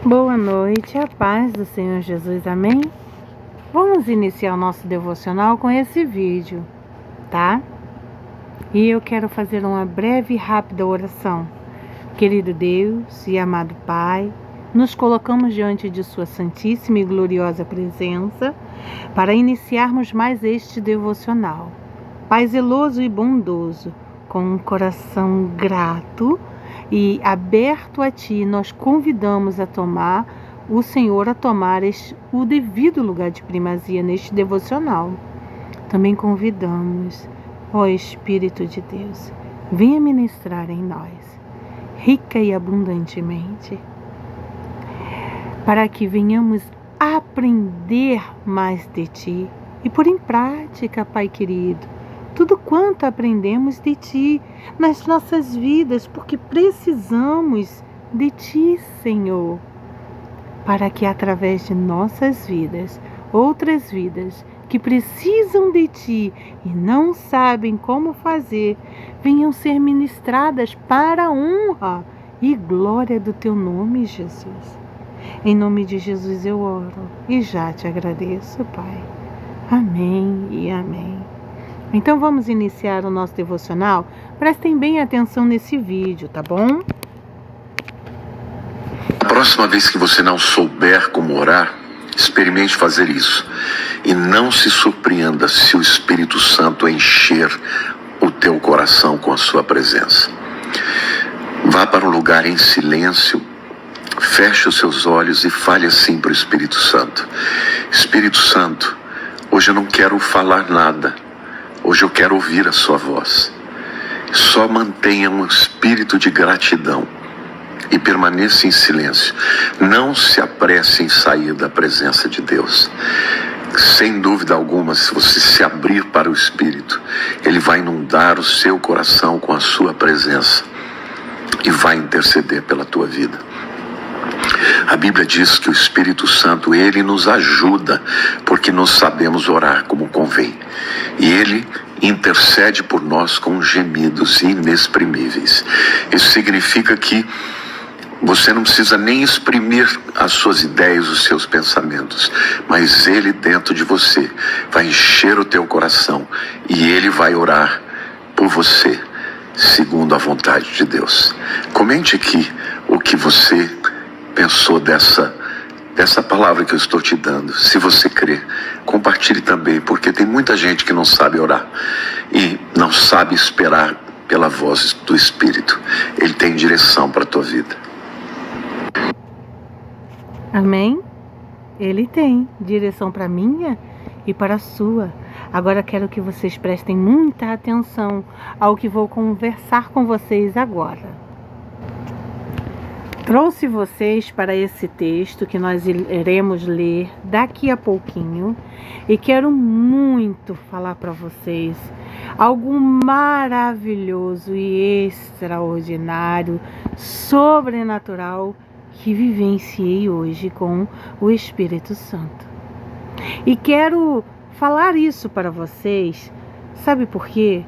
Boa noite, a paz do Senhor Jesus, amém? Vamos iniciar o nosso devocional com esse vídeo, tá? E eu quero fazer uma breve e rápida oração. Querido Deus e amado Pai, nos colocamos diante de Sua santíssima e gloriosa presença para iniciarmos mais este devocional. Pai zeloso e bondoso, com um coração grato e aberto a Ti, nós convidamos o Senhor a tomar o devido lugar de primazia neste devocional. Também convidamos, ó Espírito de Deus, venha ministrar em nós, rica e abundantemente, para que venhamos aprender mais de Ti e pôr em prática, Pai querido, tudo quanto aprendemos de Ti nas nossas vidas, porque precisamos de Ti, Senhor, para que através de nossas vidas, outras vidas que precisam de Ti e não sabem como fazer, venham ser ministradas para a honra e glória do Teu nome, Jesus. Em nome de Jesus eu oro e já te agradeço, Pai. Amém e amém. Então vamos iniciar o nosso devocional. Prestem bem atenção nesse vídeo, tá bom? A próxima vez que você não souber como orar, experimente fazer isso. E não se surpreenda se o Espírito Santo encher o teu coração com a sua presença. Vá para um lugar em silêncio, feche os seus olhos e fale assim para o Espírito Santo. Espírito Santo, hoje eu não quero falar nada. Hoje eu quero ouvir a sua voz. Só mantenha um espírito de gratidão e permaneça em silêncio. Não se apresse em sair da presença de Deus. Sem dúvida alguma, se você se abrir para o Espírito, Ele vai inundar o seu coração com a sua presença e vai interceder pela tua vida. A Bíblia diz que o Espírito Santo, Ele nos ajuda, porque nós sabemos orar como convém. E Ele intercede por nós com gemidos inexprimíveis. Isso significa que você não precisa nem exprimir as suas ideias, os seus pensamentos, mas Ele dentro de você vai encher o teu coração e Ele vai orar por você, segundo a vontade de Deus. Comente aqui o que você pensou dessa palavra que eu estou te dando. Se você crê, compartilhe também, porque tem muita gente que não sabe orar e não sabe esperar pela voz do Espírito. Ele tem direção para a tua vida. Amém? Ele tem direção para a minha e para a sua. Agora quero que vocês prestem muita atenção ao que vou conversar com vocês agora. Trouxe vocês para esse texto que nós iremos ler daqui a pouquinho e quero muito falar para vocês algo maravilhoso e extraordinário, sobrenatural que vivenciei hoje com o Espírito Santo. E quero falar isso para vocês, sabe por quê?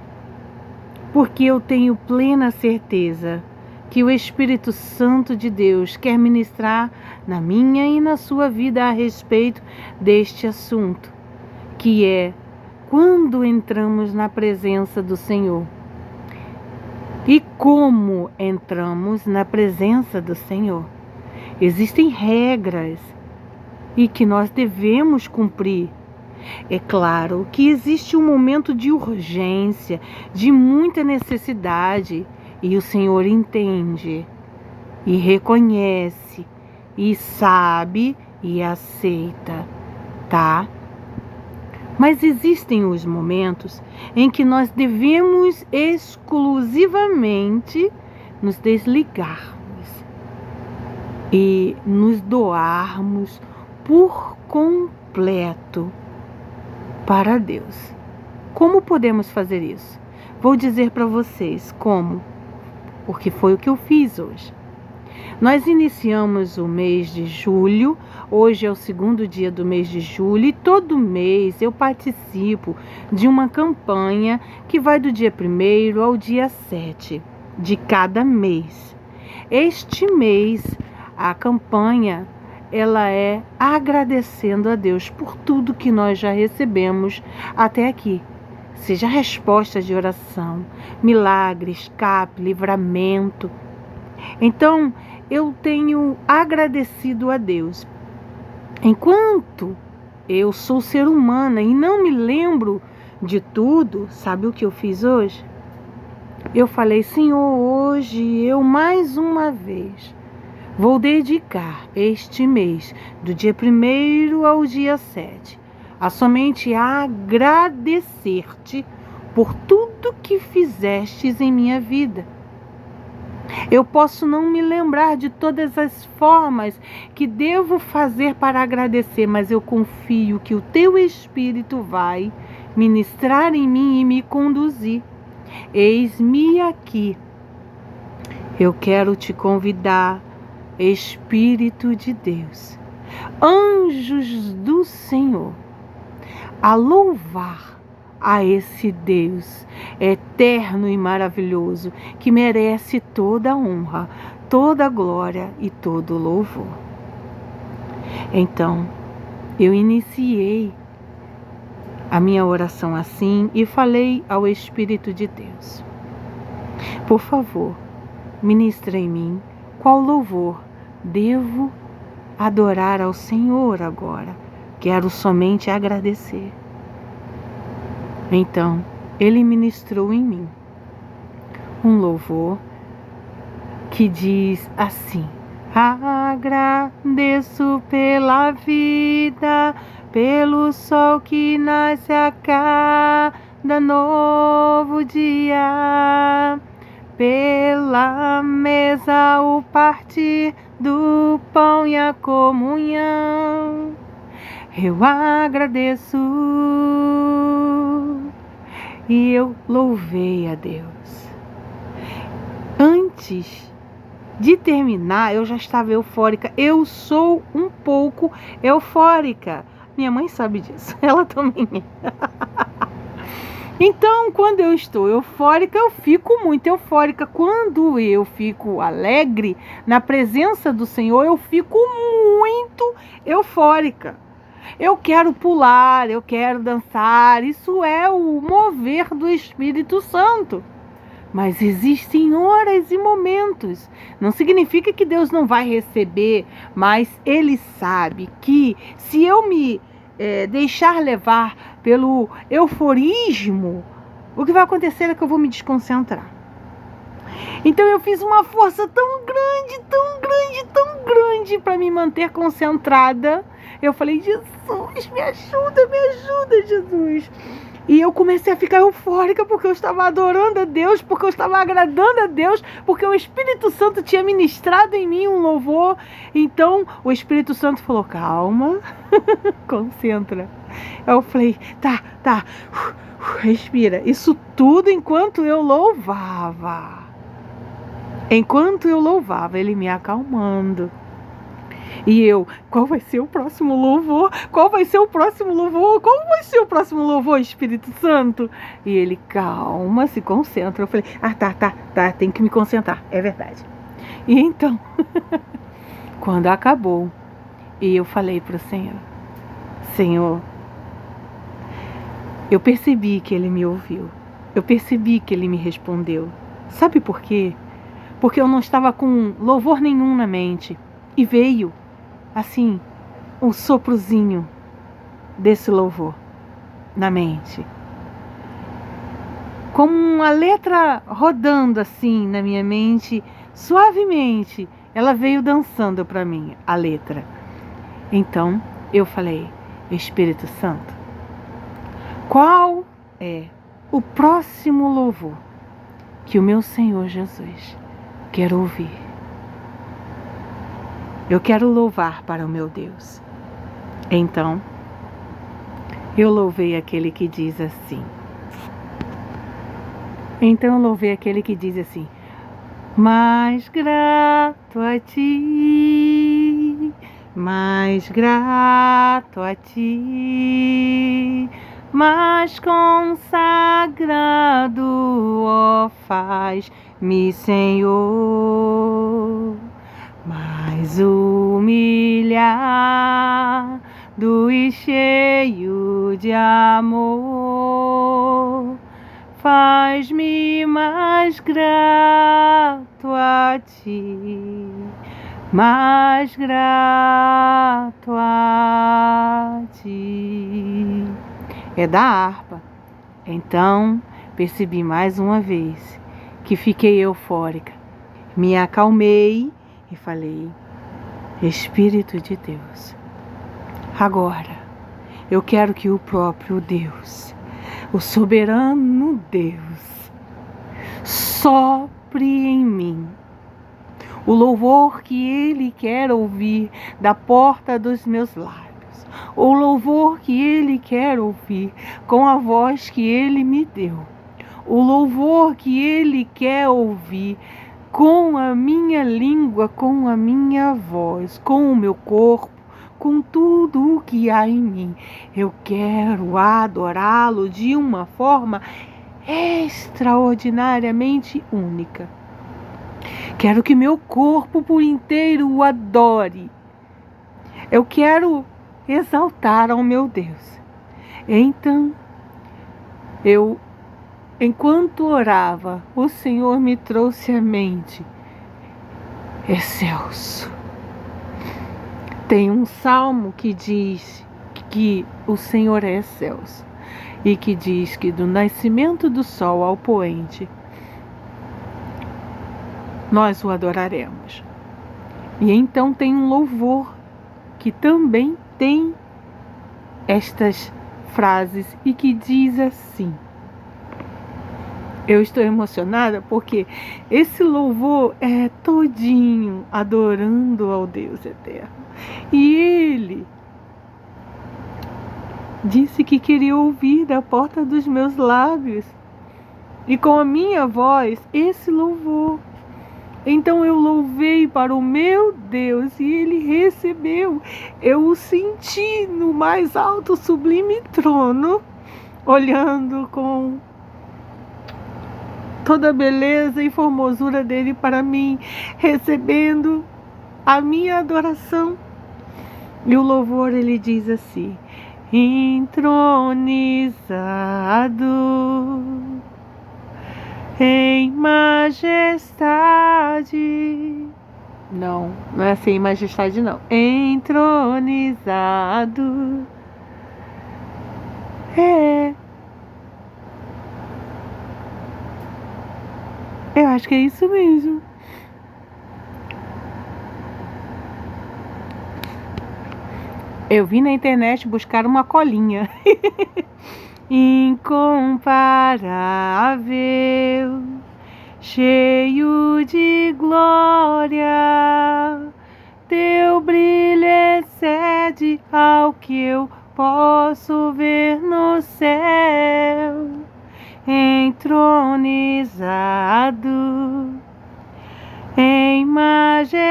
Porque eu tenho plena certeza que o Espírito Santo de Deus quer ministrar na minha e na sua vida a respeito deste assunto, que é quando entramos na presença do Senhor. E como entramos na presença do Senhor? Existem regras e que nós devemos cumprir. É claro que existe um momento de urgência, de muita necessidade, e o Senhor entende, e reconhece, e sabe, e aceita, tá? Mas existem os momentos em que nós devemos exclusivamente nos desligarmos e nos doarmos por completo para Deus. Como podemos fazer isso? Vou dizer para vocês como. Porque foi o que eu fiz hoje. Nós iniciamos o mês de julho, hoje é o segundo dia do mês de julho e todo mês eu participo de uma campanha que vai do dia 1º ao dia 7 de cada mês. Este mês a campanha, ela é agradecendo a Deus por tudo que nós já recebemos até aqui. Seja resposta de oração, milagre, escape, livramento. Então, eu tenho agradecido a Deus. Enquanto eu sou ser humana e não me lembro de tudo, sabe o que eu fiz hoje? Eu falei, Senhor, hoje eu mais uma vez vou dedicar este mês, do dia 1º ao dia 7, a somente agradecer-te por tudo que fizestes em minha vida. Eu posso não me lembrar de todas as formas que devo fazer para agradecer, mas eu confio que o teu Espírito vai ministrar em mim e me conduzir. Eis-me aqui. Eu quero te convidar, Espírito de Deus, anjos do Senhor, a louvar a esse Deus eterno e maravilhoso que merece toda a honra, toda a glória e todo o louvor. Então, eu iniciei a minha oração assim e falei ao Espírito de Deus: por favor, ministra em mim qual louvor devo adorar ao Senhor agora. Quero somente agradecer. Então, Ele ministrou em mim um louvor que diz assim: agradeço pela vida, pelo sol que nasce a cada novo dia, pela mesa o partir do pão e a comunhão. Eu agradeço. E eu louvei a Deus. Antes de terminar, eu já estava eufórica. Eu sou um pouco eufórica. Minha mãe sabe disso. Ela também é. Então, quando eu estou eufórica, eu fico muito eufórica. Quando eu fico alegre na presença do Senhor, eu fico muito eufórica. Eu quero pular, eu quero dançar. Isso é o mover do Espírito Santo. Mas existem horas e momentos. Não significa que Deus não vai receber, mas Ele sabe que se eu me deixar levar pelo euforismo, o que vai acontecer é que eu vou me desconcentrar. Então eu fiz uma força tão grande, tão grande, tão grande para me manter concentrada. Eu falei: Jesus, me ajuda, Jesus. E eu comecei a ficar eufórica porque eu estava adorando a Deus, porque eu estava agradando a Deus, porque o Espírito Santo tinha ministrado em mim um louvor. Então o Espírito Santo falou: calma, concentra. Eu falei: tá, respira. Isso tudo enquanto eu louvava. Enquanto eu louvava, Ele me acalmando. E eu: qual vai ser o próximo louvor? Qual vai ser o próximo louvor? Qual vai ser o próximo louvor, Espírito Santo? E Ele: calma, se concentra. Eu falei: tá, tem que me concentrar, é verdade. E então, quando acabou, e eu falei para o Senhor: Senhor, eu percebi que Ele me ouviu. Eu percebi que Ele me respondeu. Sabe por quê? Porque eu não estava com louvor nenhum na mente. E veio, assim, um soprozinho desse louvor na mente. Como uma letra rodando assim na minha mente, suavemente, ela veio dançando para mim, a letra. Então, eu falei: Espírito Santo, qual é o próximo louvor que o meu Senhor Jesus quer ouvir? Eu quero louvar para o meu Deus. Então, eu louvei aquele que diz assim. Mais grato a ti, mais grato a ti, mais consagrado, ó, faz-me, Senhor. mais humilhado e cheio de amor. Faz-me mais grato a ti, mais grato a ti. É da harpa. Então percebi mais uma vez que fiquei eufórica. Me acalmei e falei: Espírito de Deus, agora eu quero que o próprio Deus, o soberano Deus, sopre em mim o louvor que Ele quer ouvir da porta dos meus lábios, o louvor que Ele quer ouvir com a voz que Ele me deu, o louvor que Ele quer ouvir com a minha língua, com a minha voz, com o meu corpo, com tudo o que há em mim. Eu quero adorá-lo de uma forma extraordinariamente única. Quero que meu corpo por inteiro o adore. Eu quero exaltar ao meu Deus. Então, enquanto orava, o Senhor me trouxe à mente: excelso. Tem um salmo que diz que o Senhor é excelso e que diz que do nascimento do sol ao poente nós o adoraremos. E então tem um louvor que também tem estas frases e que diz assim. Eu estou emocionada porque esse louvor é todinho adorando ao Deus eterno. E Ele disse que queria ouvir da porta dos meus lábios e com a minha voz esse louvor. Então eu louvei para o meu Deus e Ele recebeu. Eu o senti no mais alto sublime trono, olhando com toda a beleza e formosura dele para mim, recebendo a minha adoração. E o louvor, ele diz assim: entronizado em majestade. Não é assim, majestade não. Entronizado. Eu acho que é isso mesmo. Eu vim na internet buscar uma colinha. Incomparável, cheio de glória, teu brilho excede ao que eu posso ver no céu. Entronizado em majestade,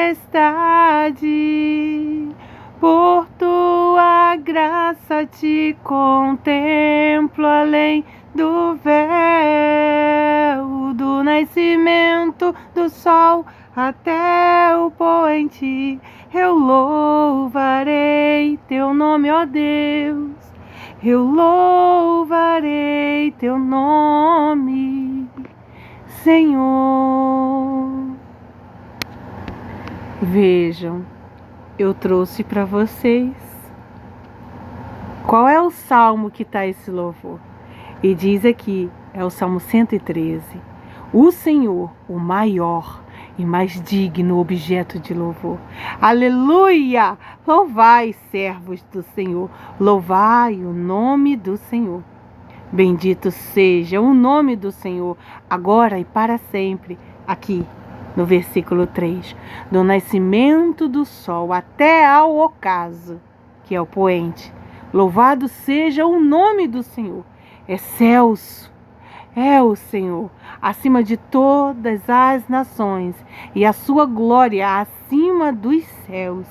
por tua graça te contemplo além do véu, do nascimento do sol até o poente. Eu louvarei teu nome, ó Deus, eu louvarei teu nome, Senhor. Vejam, eu trouxe para vocês qual é o salmo que está esse louvor. E diz aqui, é o Salmo 113. O Senhor, o maior e mais digno objeto de louvor. Aleluia! Louvai, servos do Senhor, louvai o nome do Senhor. Bendito seja o nome do Senhor, agora e para sempre. Aqui, no versículo 3, do nascimento do sol até ao ocaso, que é o poente. Louvado seja o nome do Senhor. Excelso é o Senhor, acima de todas as nações, e a sua glória acima dos céus.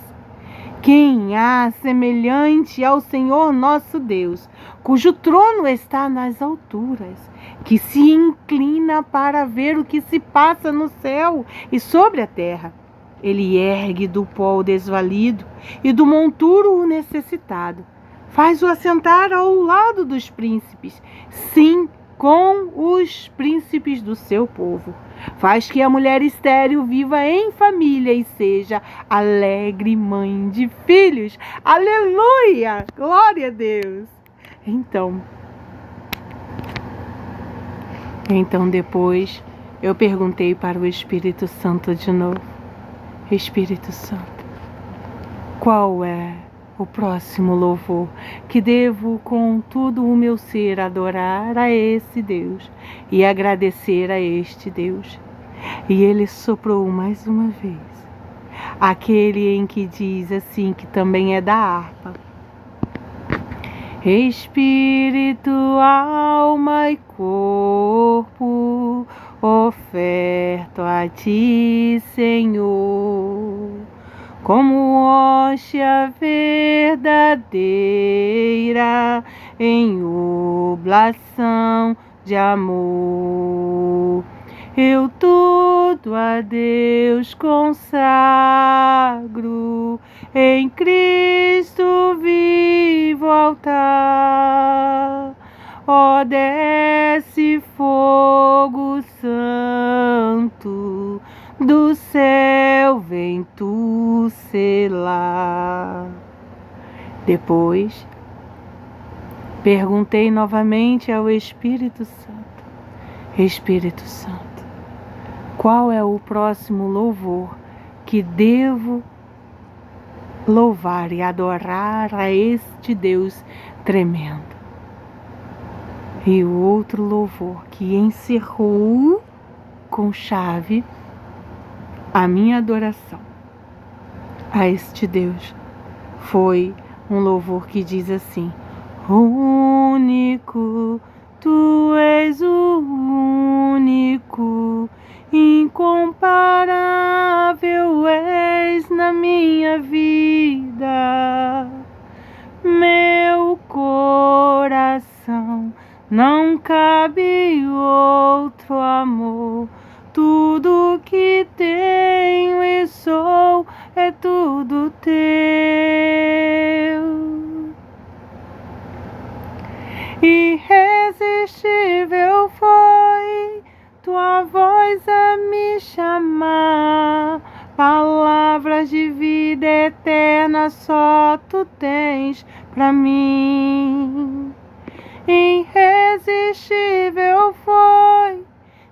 Quem há semelhante ao Senhor nosso Deus, cujo trono está nas alturas, que se inclina para ver o que se passa no céu e sobre a terra. Ele ergue do pó o desvalido e do monturo o necessitado. Faz-o assentar ao lado dos príncipes, sim, com os príncipes do seu povo. Faz que a mulher estéril viva em família e seja alegre mãe de filhos. Aleluia! Glória a Deus! Então depois eu perguntei para o Espírito Santo de novo. Espírito Santo, qual é o próximo louvor que devo com todo o meu ser adorar a esse Deus e agradecer a este Deus? E ele soprou mais uma vez, aquele em que diz assim, que também é da harpa: Espírito, alma e corpo, oferto a ti, Senhor, como hóstia verdadeira em oblação de amor. Eu tudo a Deus consagro, em Cristo vivo altar. Ó, desce fogo santo, do céu vem tu selar. Depois, perguntei novamente ao Espírito Santo: Espírito Santo, qual é o próximo louvor que devo louvar e adorar a este Deus tremendo? E o outro louvor que encerrou com chave a minha adoração a este Deus foi um louvor que diz assim: único, tu és o único, incomparável és na minha vida. Meu coração não cabe outro amor. Tudo que tenho e sou é tudo teu. Irresistível foi tua voz a me chamar. Palavras de vida eterna só tu tens pra mim. Irresistível foi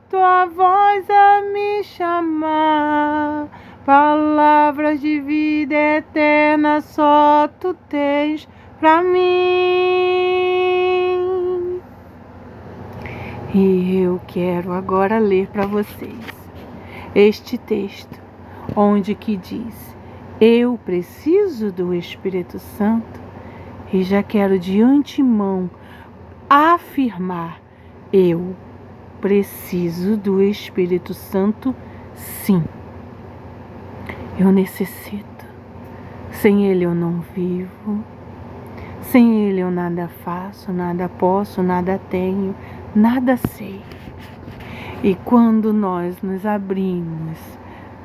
tua voz a me chamar. Palavras de vida eterna só tu tens pra mim. E eu quero agora ler para vocês este texto, onde que diz: eu preciso do Espírito Santo, e já quero de antemão afirmar: eu preciso do Espírito Santo, sim. Eu necessito. Sem Ele eu não vivo. Sem Ele eu nada faço, nada posso, nada tenho, nada sei. E quando nós nos abrimos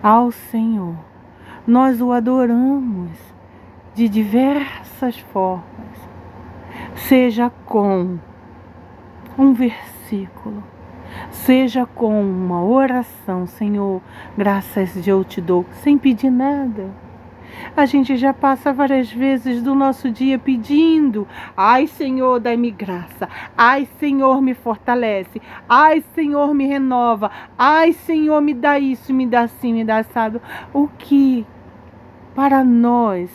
ao Senhor, nós o adoramos de diversas formas, seja com um versículo, seja com uma oração: Senhor, graças eu te dou, sem pedir nada. A gente já passa várias vezes do nosso dia pedindo: ai, Senhor, dai-me graça. Ai, Senhor, me fortalece. Ai, Senhor, me renova. Ai, Senhor, me dá isso, me dá assim, me dá assado. O que para nós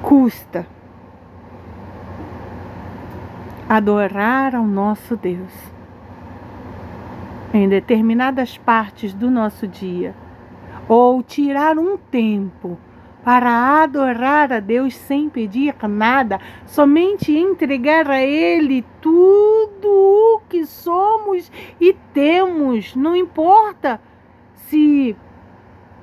custa adorar ao nosso Deus em determinadas partes do nosso dia, ou tirar um tempo para adorar a Deus sem pedir nada, somente entregar a Ele tudo o que somos e temos. Não importa se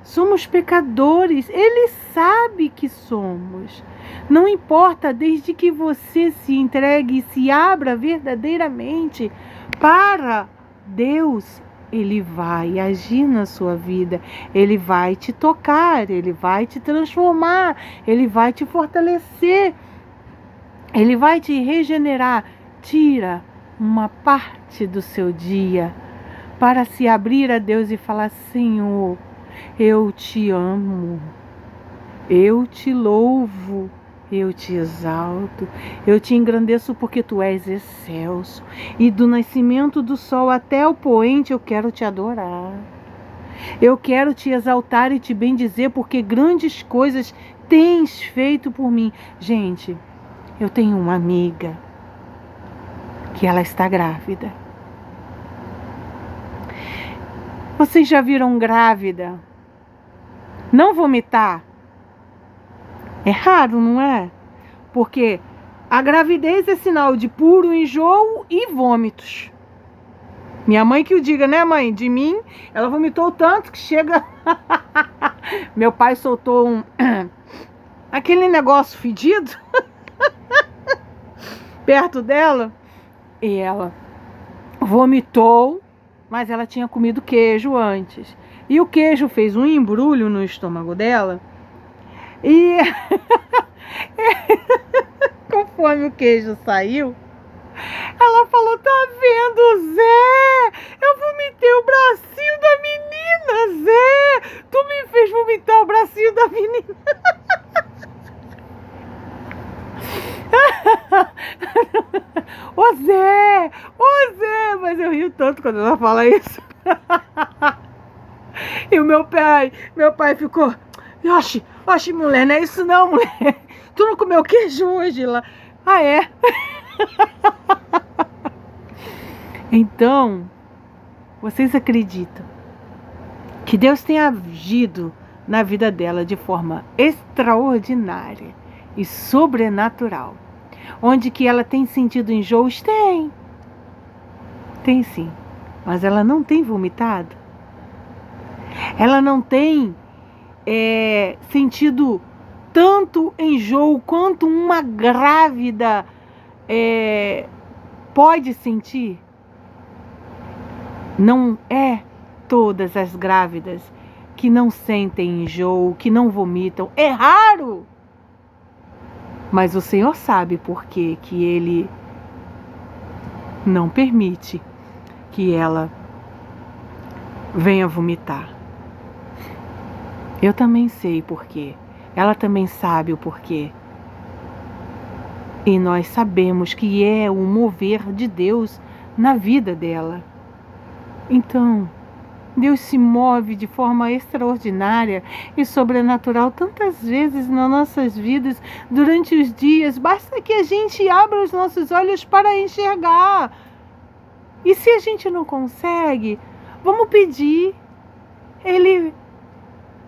somos pecadores, Ele sabe que somos. Não importa, desde que você se entregue e se abra verdadeiramente para Deus, Ele vai agir na sua vida, Ele vai te tocar, Ele vai te transformar, Ele vai te fortalecer, Ele vai te regenerar. Tira uma parte do seu dia para se abrir a Deus e falar: Senhor, eu te amo, eu te louvo, eu te exalto, eu te engrandeço porque tu és excelso. E do nascimento do sol até o poente eu quero te adorar. Eu quero te exaltar e te bendizer porque grandes coisas tens feito por mim. Gente, eu tenho uma amiga que ela está grávida. Vocês já viram grávida não vomitar? É raro, não é? Porque a gravidez é sinal de puro enjoo e vômitos. Minha mãe que o diga, né, mãe? De mim, ela vomitou tanto que chega... Meu pai soltou aquele negócio fedido perto dela e ela vomitou, mas ela tinha comido queijo antes. E o queijo fez um embrulho no estômago dela. E conforme o queijo saiu, ela falou: tá vendo, Zé? Eu vomitei o bracinho da menina, Zé! Tu me fez vomitar o bracinho da menina. Ô Zé! Ô Zé! Mas eu rio tanto quando ela fala isso. E o meu pai ficou: Oxe, mulher, não é isso não, mulher. Tu não comeu queijo hoje lá? Ah, é? Então, vocês acreditam que Deus tem agido na vida dela de forma extraordinária e sobrenatural? Onde que ela tem sentido enjoos? Tem sim, mas ela não tem vomitado. Ela não tem sentido tanto enjoo quanto uma grávida pode sentir. Não é todas as grávidas que não sentem enjoo, que não vomitam. É raro! Mas o Senhor sabe por que Ele não permite que ela venha vomitar. Eu também sei por quê. Ela também sabe o porquê. E nós sabemos que é o mover de Deus na vida dela. Então, Deus se move de forma extraordinária e sobrenatural tantas vezes nas nossas vidas durante os dias. Basta que a gente abra os nossos olhos para enxergar. E se a gente não consegue, vamos pedir.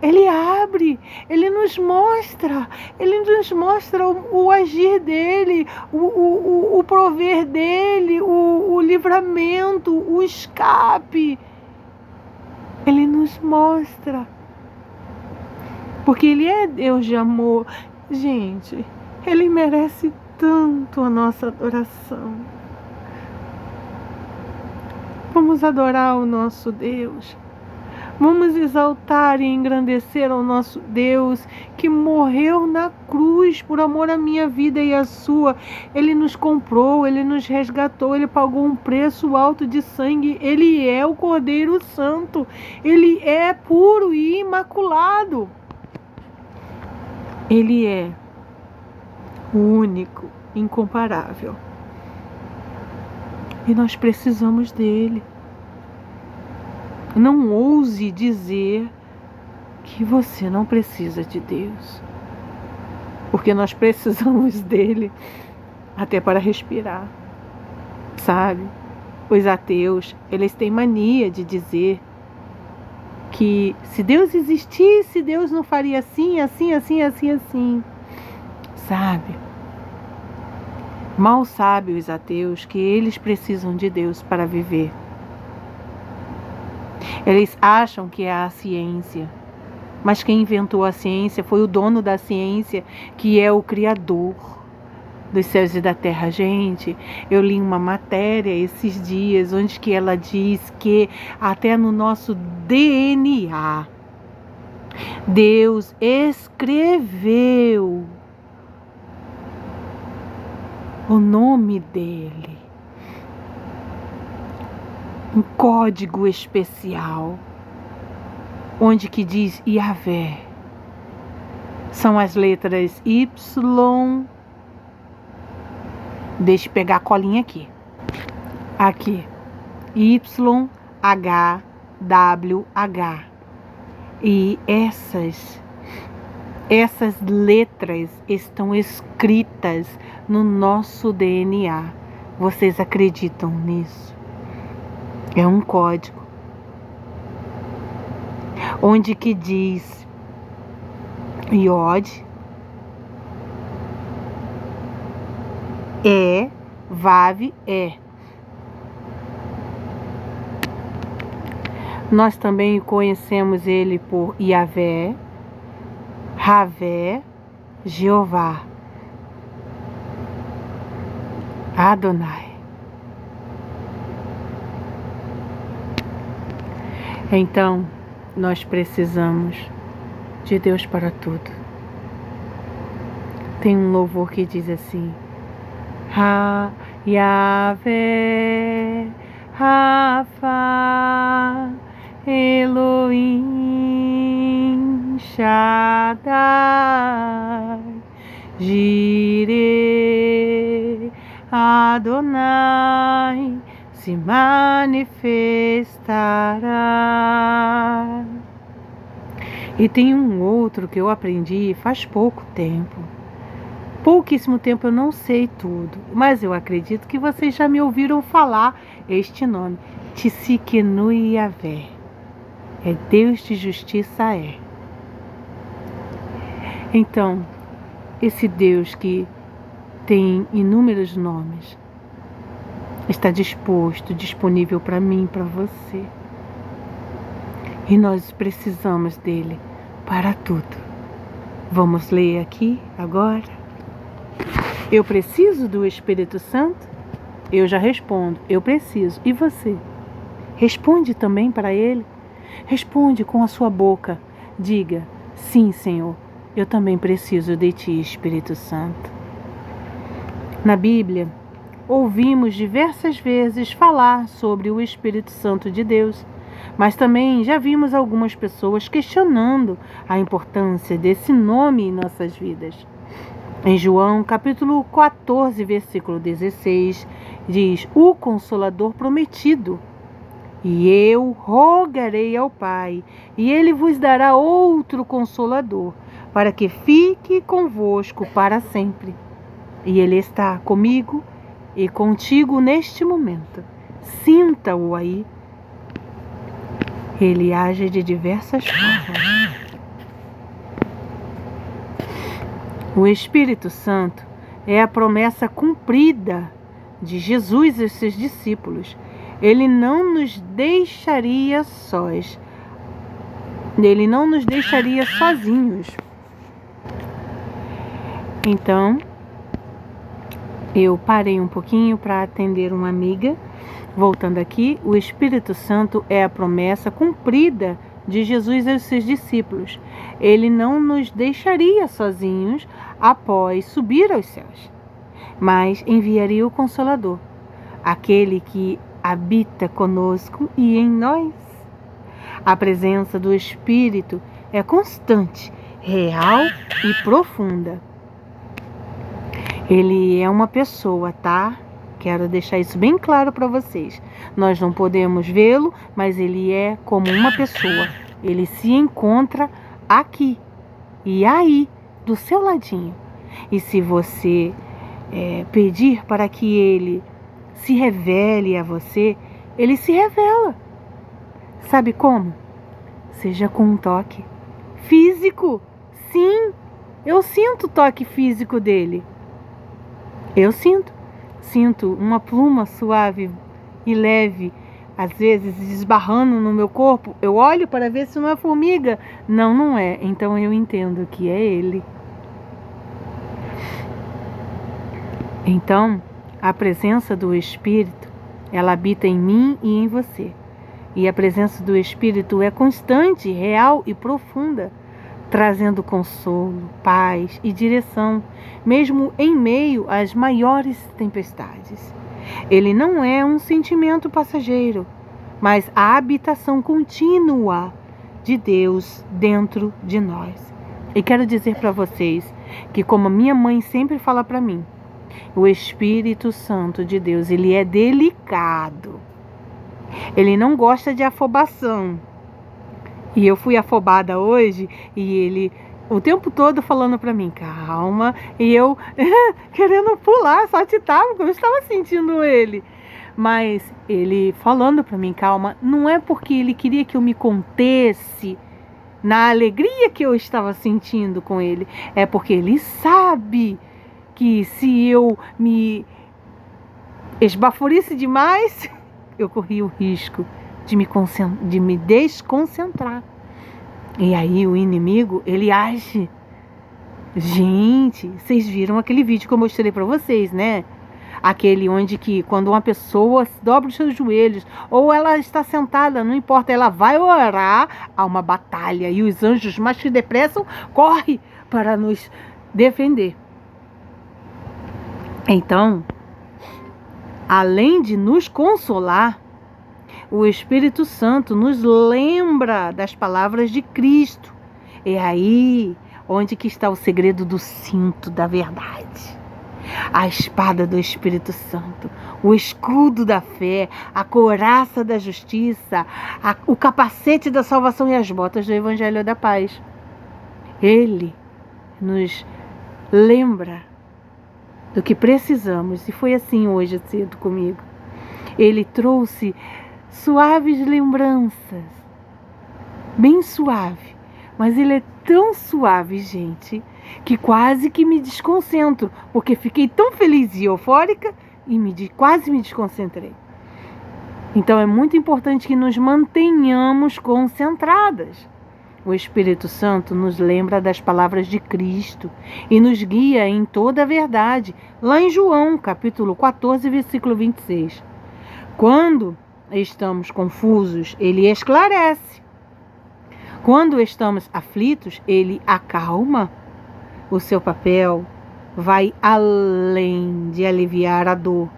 Ele abre, Ele nos mostra o agir dEle, o prover dEle, o livramento, o escape. Ele nos mostra, porque Ele é Deus de amor. Gente, Ele merece tanto a nossa adoração. Vamos adorar o nosso Deus. Vamos exaltar e engrandecer ao nosso Deus que morreu na cruz por amor à minha vida e à sua. Ele nos comprou, Ele nos resgatou, Ele pagou um preço alto de sangue. Ele é o Cordeiro Santo. Ele é puro e imaculado. Ele é o único, incomparável. E nós precisamos dEle. Não ouse dizer que você não precisa de Deus, porque nós precisamos dele até para respirar, sabe? Os ateus, eles têm mania de dizer que se Deus existisse, Deus não faria assim, sabe? Mal sabem os ateus que eles precisam de Deus para viver. Eles acham que é a ciência, mas quem inventou a ciência foi o dono da ciência, que é o Criador. dos céus e da terra. Gente, eu li uma matéria esses dias onde que ela diz que até no nosso DNA Deus escreveu o nome dele, um código especial, onde que diz Yahvé. São as letras Y. Deixa eu pegar a colinha aqui. Aqui. Y, H, W, H. E essas letras estão escritas no nosso DNA. Vocês acreditam nisso? É um código. Onde que diz Iod, Vav, Nós também conhecemos ele por Yahvé, Ravé, Jeová, Adonai. Então, nós precisamos de Deus para tudo. Tem um louvor que diz assim: Yahvé, Rafa, Elohim, Shaddai, Jireh, Adonai, se manifestará. E tem um outro que eu aprendi faz pouco tempo. Pouquíssimo tempo, eu não sei tudo, mas eu acredito que vocês já me ouviram falar este nome. Tsidkenu Yahvé. É Deus de justiça, é. Então, esse Deus que tem inúmeros nomes está disponível para mim, para você. E nós precisamos dele para tudo. Vamos ler aqui agora. Eu preciso do Espírito Santo? Eu já respondo, eu preciso. E você? Responde também para ele. Responde com a sua boca. Diga: sim, Senhor, eu também preciso de ti, Espírito Santo. Na Bíblia, ouvimos diversas vezes falar sobre o Espírito Santo de Deus, mas também já vimos algumas pessoas questionando a importância desse nome em nossas vidas. Em João, capítulo 14, versículo 16, diz: o Consolador prometido. E eu rogarei ao Pai, e Ele vos dará outro Consolador, para que fique convosco para sempre. E Ele está comigo e contigo neste momento. Sinta-o aí. Ele age de diversas formas. O Espírito Santo é a promessa cumprida de Jesus e seus discípulos. Ele não nos deixaria sós. Ele não nos deixaria sozinhos. Então, eu parei um pouquinho para atender uma amiga. Voltando aqui, o Espírito Santo é a promessa cumprida de Jesus aos seus discípulos. Ele não nos deixaria sozinhos após subir aos céus, mas enviaria o Consolador, aquele que habita conosco e em nós. A presença do Espírito é constante, real e profunda. Ele é uma pessoa, tá? Quero deixar isso bem claro para vocês. Nós não podemos vê-lo, mas ele é como uma pessoa. Ele se encontra aqui e aí, do seu ladinho. E se você pedir para que ele se revele a você, ele se revela. Sabe como? Seja com um toque físico. Sim, eu sinto o toque físico dele. Eu sinto uma pluma suave e leve, às vezes esbarrando no meu corpo. Eu olho para ver se não é formiga. Não, não é. Então eu entendo que é ele. Então, a presença do Espírito, ela habita em mim e em você. E a presença do Espírito é constante, real e profunda, trazendo consolo, paz e direção, mesmo em meio às maiores tempestades. Ele não é um sentimento passageiro, mas a habitação contínua de Deus dentro de nós. E quero dizer para vocês que, como minha mãe sempre fala para mim, o Espírito Santo de Deus, ele é delicado. Ele não gosta de afobação. E eu fui afobada hoje e ele o tempo todo falando para mim, calma. E eu querendo pular, saltitar, porque eu estava sentindo ele. Mas ele falando para mim, calma, não é porque ele queria que eu me contesse na alegria que eu estava sentindo com ele. É porque ele sabe que se eu me esbaforisse demais, eu corria o risco de me desconcentrar. E aí o inimigo, ele age. Gente, vocês viram aquele vídeo que eu mostrei para vocês, né? Aquele onde que quando uma pessoa dobra os seus joelhos, ou ela está sentada, não importa, ela vai orar, há uma batalha. E os anjos mais que depressam, correm para nos defender. Então, além de nos consolar, o Espírito Santo nos lembra das palavras de Cristo. É aí onde que está o segredo do cinto da verdade. A espada do Espírito Santo, o escudo da fé, a couraça da justiça, o capacete da salvação e as botas do Evangelho da paz. Ele nos lembra do que precisamos, e foi assim hoje cedo comigo. Ele trouxe suaves lembranças, bem suave, mas ele é tão suave, gente, que quase que me desconcentro, porque fiquei tão feliz e eufórica e quase me desconcentrei. Então é muito importante que nos mantenhamos concentradas. O Espírito Santo nos lembra das palavras de Cristo e nos guia em toda a verdade, lá em João, capítulo 14, versículo 26. Quando estamos confusos, ele esclarece. Quando estamos aflitos, ele acalma. O seu papel vai além de aliviar a dor,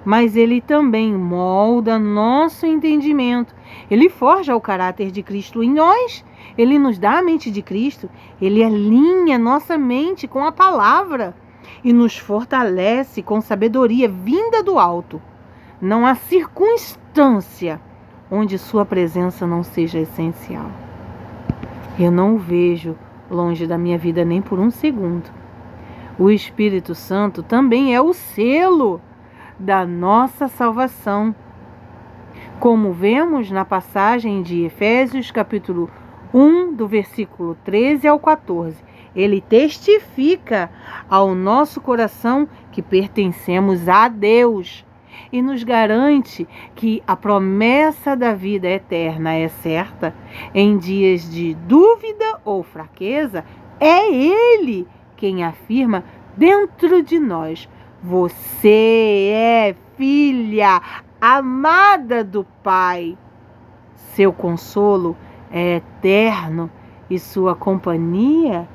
mas ele também molda nosso entendimento. Ele forja o caráter de Cristo em nós. Ele nos dá a mente de Cristo. Ele alinha nossa mente com a palavra e nos fortalece com sabedoria vinda do alto. Não há circunstância onde sua presença não seja essencial. Eu não o vejo longe da minha vida nem por um segundo. O Espírito Santo também é o selo da nossa salvação. Como vemos na passagem de Efésios, capítulo 1, do versículo 13 ao 14. Ele testifica ao nosso coração que pertencemos a Deus e nos garante que a promessa da vida eterna é certa. Em dias de dúvida ou fraqueza, é Ele quem afirma dentro de nós: você é filha amada do Pai. Seu consolo é eterno e sua companhia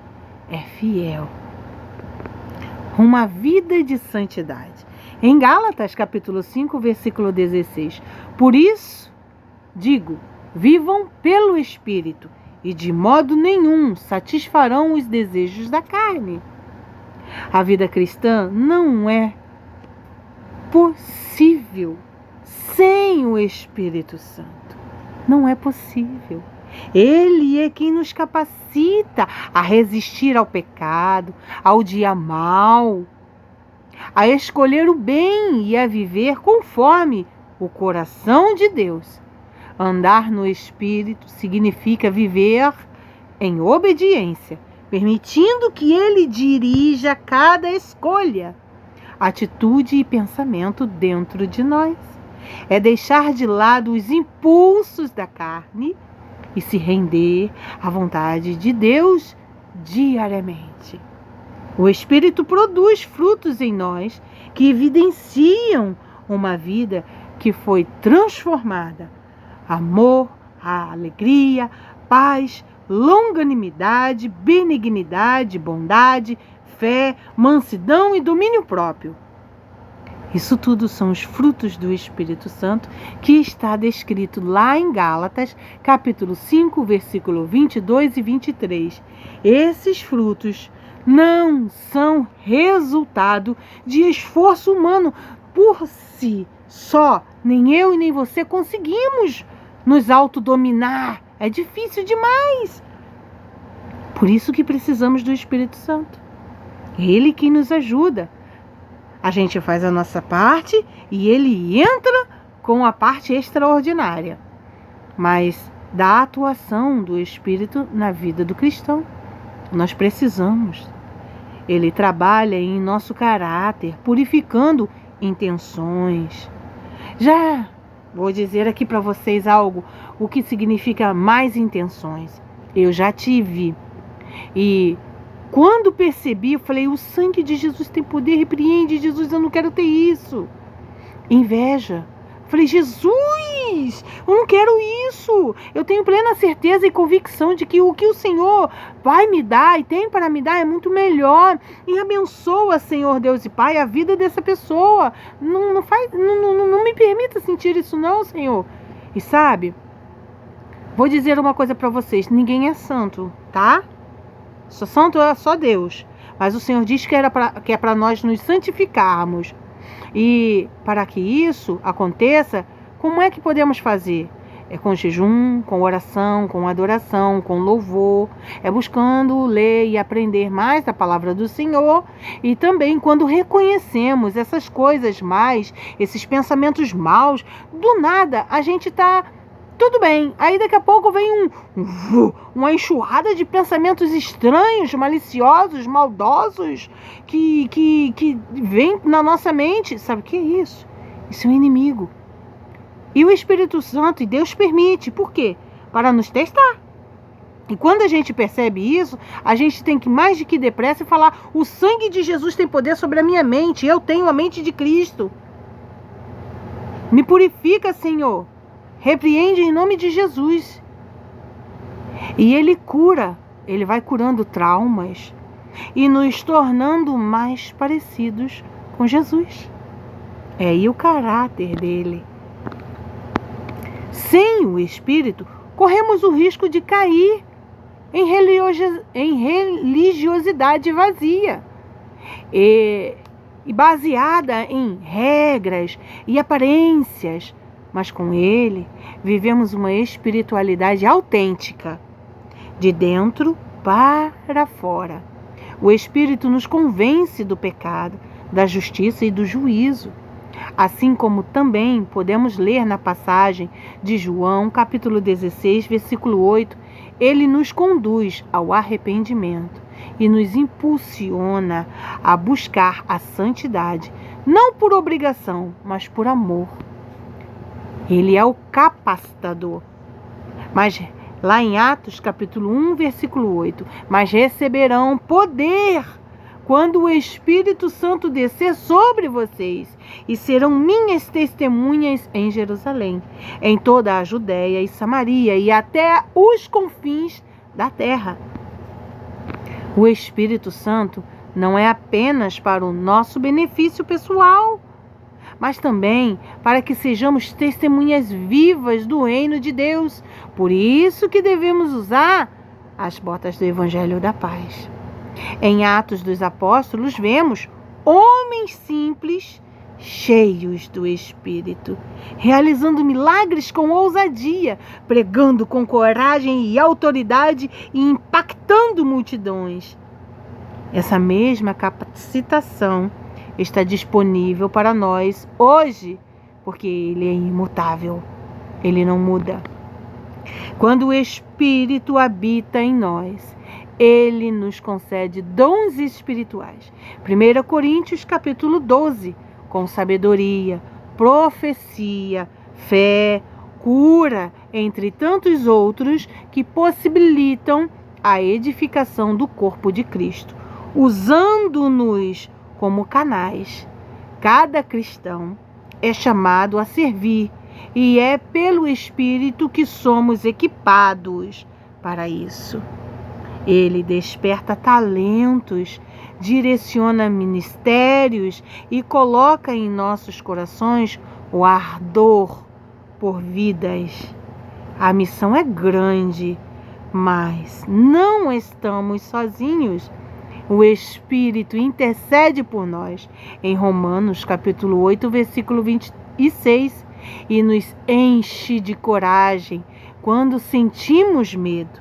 é fiel. Uma vida de santidade. Em Gálatas, capítulo 5, versículo 16. Por isso, digo, vivam pelo Espírito e de modo nenhum satisfarão os desejos da carne. A vida cristã não é possível sem o Espírito Santo. Não é possível. Ele é quem nos capacita a resistir ao pecado, ao dia mau, a escolher o bem e a viver conforme o coração de Deus. Andar no Espírito significa viver em obediência, permitindo que Ele dirija cada escolha, atitude e pensamento dentro de nós. É deixar de lado os impulsos da carne e se render à vontade de Deus diariamente. O Espírito produz frutos em nós que evidenciam uma vida que foi transformada. Amor, alegria, paz, longanimidade, benignidade, bondade, fé, mansidão e domínio próprio. Isso tudo são os frutos do Espírito Santo que está descrito lá em Gálatas, capítulo 5, versículo 22 e 23. Esses frutos não são resultado de esforço humano por si só. Nem eu e nem você conseguimos nos autodominar. É difícil demais. Por isso que precisamos do Espírito Santo. Ele que nos ajuda. A gente faz a nossa parte e ele entra com a parte extraordinária. Mas da atuação do Espírito na vida do cristão, nós precisamos. Ele trabalha em nosso caráter, purificando intenções. Já vou dizer aqui para vocês algo, o que significa mais intenções. Eu já tive. E quando percebi, eu falei, o sangue de Jesus tem poder, repreende Jesus, eu não quero ter isso. Inveja. Falei, Jesus, eu não quero isso. Eu tenho plena certeza e convicção de que o que o Senhor vai me dar e tem para me dar é muito melhor. E abençoa, Senhor Deus e Pai, a vida dessa pessoa. Não me permita sentir isso não, Senhor. E sabe, vou dizer uma coisa para vocês, ninguém é santo, tá? Santo é só Deus. Mas o Senhor diz que é para nós nos santificarmos. E para que isso aconteça, como é que podemos fazer? É com jejum, com oração, com adoração, com louvor. É buscando ler e aprender mais da palavra do Senhor. E também quando reconhecemos essas coisas mais, esses pensamentos maus, do nada a gente está tudo bem. Aí daqui a pouco vem uma enxurrada de pensamentos estranhos, maliciosos, maldosos, que vem na nossa mente. Sabe o que é isso? Isso é um inimigo. E o Espírito Santo, e Deus permite. Por quê? Para nos testar. E quando a gente percebe isso, a gente tem que mais de que depressa falar, o sangue de Jesus tem poder sobre a minha mente. Eu tenho a mente de Cristo. Me purifica, Senhor. Repreende em nome de Jesus. E Ele cura. Ele vai curando traumas e nos tornando mais parecidos com Jesus. É aí o caráter dele. Sem o Espírito, corremos o risco de cair em religiosidade vazia e baseada em regras e aparências. Mas com Ele, vivemos uma espiritualidade autêntica, de dentro para fora. O Espírito nos convence do pecado, da justiça e do juízo. Assim como também podemos ler na passagem de João, capítulo 16, versículo 8, Ele nos conduz ao arrependimento e nos impulsiona a buscar a santidade, não por obrigação, mas por amor. Ele é o capacitador. Mas lá em Atos, capítulo 1, versículo 8, mas receberão poder quando o Espírito Santo descer sobre vocês, e serão minhas testemunhas em Jerusalém, em toda a Judéia e Samaria e até os confins da terra. O Espírito Santo não é apenas para o nosso benefício pessoal, mas também para que sejamos testemunhas vivas do reino de Deus. Por isso que devemos usar as botas do Evangelho da Paz. Em Atos dos Apóstolos, vemos homens simples, cheios do Espírito, realizando milagres com ousadia, pregando com coragem e autoridade e impactando multidões. Essa mesma capacitação está disponível para nós hoje, porque Ele é imutável, Ele não muda. Quando o Espírito habita em nós, Ele nos concede dons espirituais. 1 Coríntios capítulo 12, com sabedoria, profecia, fé, cura, entre tantos outros que possibilitam a edificação do corpo de Cristo, usando-nos como canais Cada cristão é chamado a servir e é pelo Espírito que somos equipados para isso. Ele desperta talentos, direciona ministérios e coloca em nossos corações o ardor por vidas. A missão é grande, mas não estamos sozinhos. O Espírito intercede por nós em Romanos capítulo 8, versículo 26, e nos enche de coragem quando sentimos medo.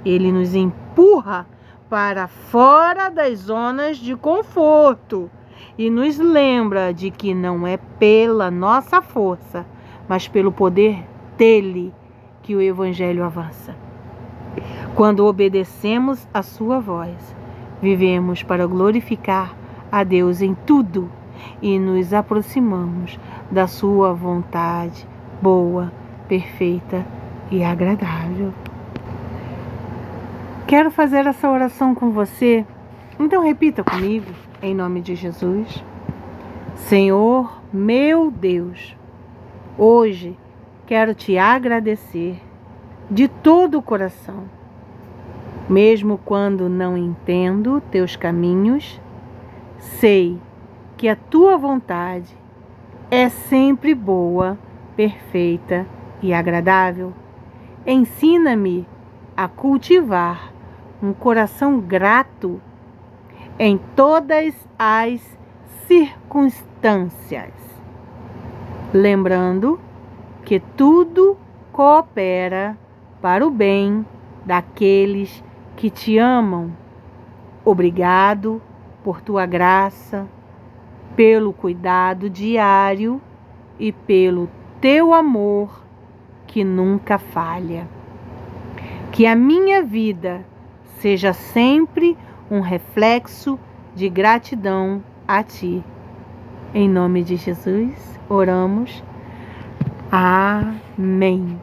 Ele nos empurra para fora das zonas de conforto e nos lembra de que não é pela nossa força, mas pelo poder dele que o Evangelho avança. Quando obedecemos a sua voz, vivemos para glorificar a Deus em tudo e nos aproximamos da sua vontade boa, perfeita e agradável. Quero fazer essa oração com você, então repita comigo, em nome de Jesus. Senhor, meu Deus, hoje quero te agradecer de todo o coração. Mesmo quando não entendo teus caminhos, sei que a tua vontade é sempre boa, perfeita e agradável. Ensina-me a cultivar um coração grato em todas as circunstâncias, lembrando que tudo coopera para o bem daqueles que te amam. Obrigado por tua graça, pelo cuidado diário e pelo teu amor que nunca falha. Que a minha vida seja sempre um reflexo de gratidão a ti. Em nome de Jesus, oramos. Amém.